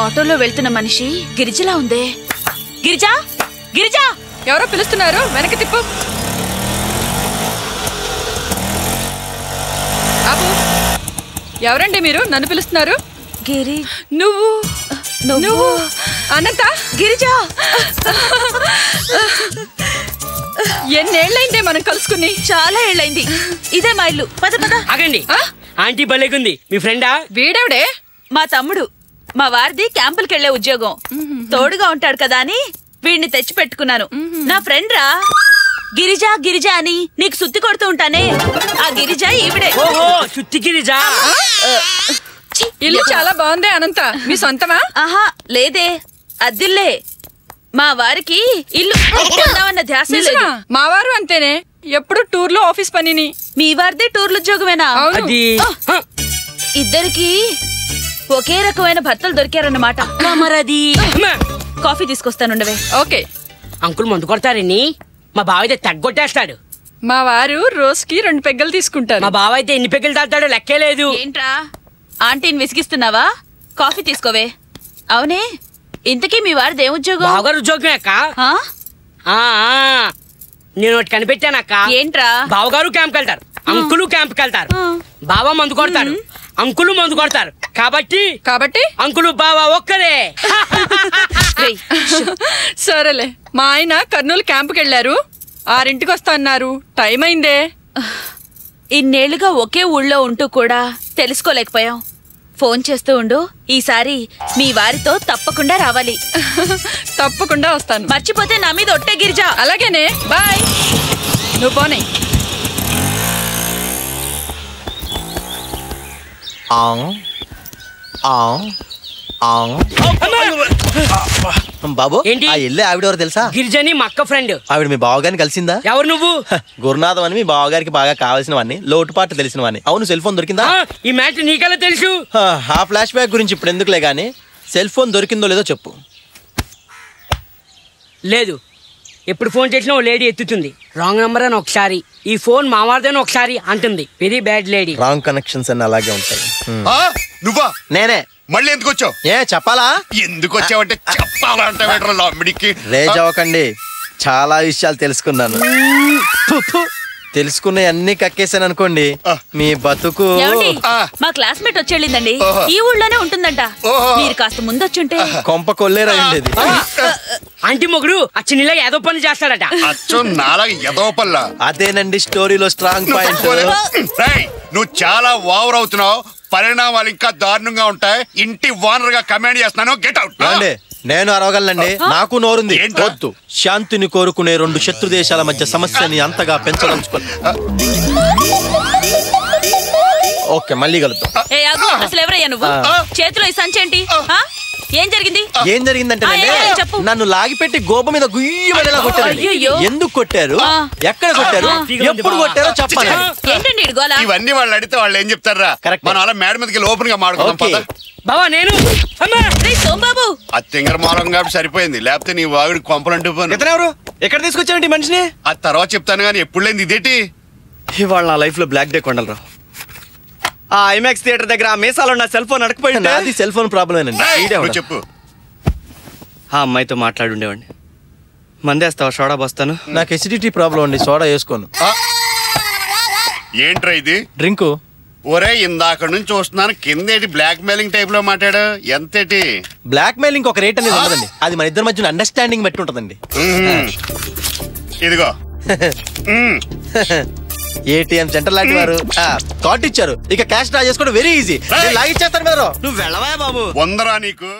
ఆటోలో వెళ్తున్న మనిషి గిరిజలా ఉందే. గిరిజా, గిరిజా! ఎవరో పిలుస్తున్నారు, వెనక్కి తిప్పు. ఆపు. ఎవరండి మీరు? నన్ను పిలుస్తున్నారు? గిరి, నువ్వు అనంత? గిరిజా, ఎన్నేళ్ళైందే మనం కలుసుకుని? చాలా ఏళ్ళైంది. ఇదే మా ఇల్లు. పద పద. ఆగండి. ఆంటీ భలేగుంది. మీ ఫ్రెండా? వీడెవడే? మా తమ్ముడు. మా వారిది క్యాంపులకెళ్లే ఉద్యోగం. తోడుగా ఉంటాడు కదా అని వీడిని తెచ్చి పెట్టుకున్నాను. నా ఫ్రెండ్ రా. గిరిజా గిరిజా అని నీకు సుత్తి కొడుతూ ఉంటానే, ఆ గిరిజా ఈవిడే. ఓహో, సుత్తి గిరిజా. ఇల్లు చాలా బాగుందే అనంత. మీ సొంతమా? ఆహా లేదే, అద్దిల్లే. మా వారికి ఇల్లు కొందామన్న ధ్యాస లేదు. మా వారు అంతేనే, ఎప్పుడు టూర్లో ఆఫీస్ పనిని. మీ వారిది టూర్లు ఉద్యోగమేనా? అది ఇద్దరికి ఒకే రకమైన భర్తలు దొరికారన్నమాట. మరది కాఫీ తీసుకొస్తానుండవే. ఓకే. అంకుల్ మందు కొడతారని మా బావ అయితే తగ్గొట్టేస్తాడు. మా వారు రోజుకి 2 పెగ్గలు తీసుకుంటారు. మా బావ అయితే ఎన్ని పెగ్గలు తాగుతాడో లెక్కే లేదు. ఏంట్రా ఆంటీని విసిగిస్తున్నావా? కాఫీ తీసుకోవే. అవునే, ఇంతకీ మీ వారిది ఏం ఉద్యోగం? బావగారు ఉద్యోగమే అక్క. నేను ఒకటి కనిపెట్టానక్క. ఏంట్రా? బావగారు క్యాంప్కి వెళ్తారు, అంకులు క్యాంప్కి వెళ్తారు. బావ మందు కొడతారు, అంకులు మందు కొడతారు. కాబట్టి అంకులు బావ ఒక్కరే. సరేలే. మా ఆయన కర్నూలు క్యాంపుకి వెళ్ళారు, 6ంటికి వస్తా అన్నారు. టైం అయిందే. ఇన్నేళ్లుగా ఒకే ఊళ్ళో ఉంటూ కూడా తెలుసుకోలేకపోయాం. ఫోన్ చేస్తూ ఉండు. ఈసారి మీ వారితో తప్పకుండా రావాలి. తప్పకుండా వస్తాను. మర్చిపోతే నా మీద ఒట్టే గిరిజా. అలాగేనే, బాయ్. నువ్వు పోనీ. బాబు ఏంటి? ఆ ఇల్లే ఆవిడెవరు తెలుసా? గిరిజని మా అక్క ఫ్రెండ్. ఆవిడ మీ బావగారిని కలిసిందా? ఎవరు నువ్వు? గురునాథం అని మీ బావగారికి బాగా కావాల్సినవన్నీ, లోటుపాట్లు తెలిసినవన్నీ. అవును, సెల్ ఫోన్ దొరికిందా? ఈ మ్యాటర్ నీకెలా తెలుసు? ఆ ఫ్లాష్ బ్యాక్ గురించి ఇప్పుడు ఎందుకులే గానీ, సెల్ ఫోన్ దొరికిందో లేదో చెప్పు. లేదు, ఎప్పుడు ఫోన్ చేసినా ఓ లేడీ ఎత్తుతుంది. రాంగ్ నెంబర్ అని ఒకసారి, ఈ ఫోన్ మావారిదని ఒకసారి అంటుంది. Very bad lady. Wrong connections అన్ని అలాగే ఉంటాయి. నువ్వా? నేనే. మళ్ళీ ఎందుకు వచ్చావు? ఏ చెప్పాలా? ఎందుకు వచ్చావంటే చెప్పాలంటే రేజ్ అవ్వకండి, చాలా విషయాలు తెలుసుకున్నాను. తెలుసుకున్న అన్ని కక్కేసాను అనుకోండి, మీ బతుకు. మా క్లాస్మేట్ వచ్చేళ్ళిందండి, ఈ ఊళ్ళోనే ఉంటుందంట. మీరు కాస్త ముందొచ్చుంటే కొంప కొల్లేరా ఉండేది. ఆంటీ మొగుడు అచ్చినిలా ఏదో పని చేస్తాడట. అదేనండి స్టోరీలో స్ట్రాంగ్ పాయింట్. నువ్వు చాలా ఓవర్ అవుతున్నావు. పరిణామాలు ఇంకా దారుణంగా ఉంటాయి. ఇంటి ఓనర్ గా కమాండ్ చేస్తున్నాను. Get out. నేను అరవగలనండి, నాకు నోరుంది. వద్దు, శాంతిని కోరుకునే 2 శత్రు దేశాల మధ్య సమస్యని అంతగా పెంచదలుచుకోండి. ఓకే, మళ్ళీ కలుద్దాం. అసలు ఎవరయ్యా నువ్వు? చేతిలో ఈ సంచేంటి? ఏం జరిగింది? ఏం జరిగిందంటే నన్ను లాగిపెట్టి గోప మీద గుయ్యమనేలా కొట్టారు. ఎందుకు కొట్టారు, ఎక్కడ కొట్టారు, ఎప్పుడు కొట్టారో చెప్పాలి. ఏంటండి ఇవన్నీ వాళ్ళు అడిగితే వాళ్ళు ఏం చెప్తారా? మనం అలా మేడ మీదకి ఓపెన్ గా మాట్లాడుకుందాం. బావా నేను సోంబాబు ఆ తింగర మారం కాబట్టి సరిపోయింది, లేకపోతే నీ వాగుడి కొంపలంటూ ఎవరు ఎక్కడ తీసుకొచ్చారండి మనిషిని? ఆ తర్వాత చెప్తాను గానీ ఎప్పుడు లేని ఇదేటి? ఇవాళ నా లైఫ్ లో బ్లాక్ డే కొండలరావు. ఆ ఐమాక్స్ థియేటర్ దగ్గర ఆ మీసాలో నా సెల్ ఫోన్ అడకపోయింది. అది సెల్ ఫోన్ ప్రాబ్లమేనండి. చెప్పు. ఆ అమ్మాయితో మాట్లాడుండేవాడిని. మందేస్తావా? సోడా బస్తాను. నాకు ఎసిడిటీ ప్రాబ్లం అండి, సోడా వేసుకోను. ఏంట్రా ఇది? డ్రింకు. ఒరే, ఇందాక నుంచి చూస్తున్నాను, కిందేటి బ్లాక్ మెయిలింగ్ టైప్ లో మాట్లాడు. ఎంతేటి? బ్లాక్ మెయిలింగ్ ఒక రేట్ అనేది ఉండదండి, అది మన ఇద్దరి మధ్య అండర్స్టాండింగ్ బట్టి ఉంటదండి. ఇదిగో ఏటీఎం సెంటర్ లాంటి వారు కార్డు ఇచ్చారు, ఇక క్యాష్ డ్రా చేసుకోవడం వెరీ ఈజీ. లాగిచ్చేస్తాను. మీరు నువ్వు వెళ్ళవా బాబు? వందరా నీకు.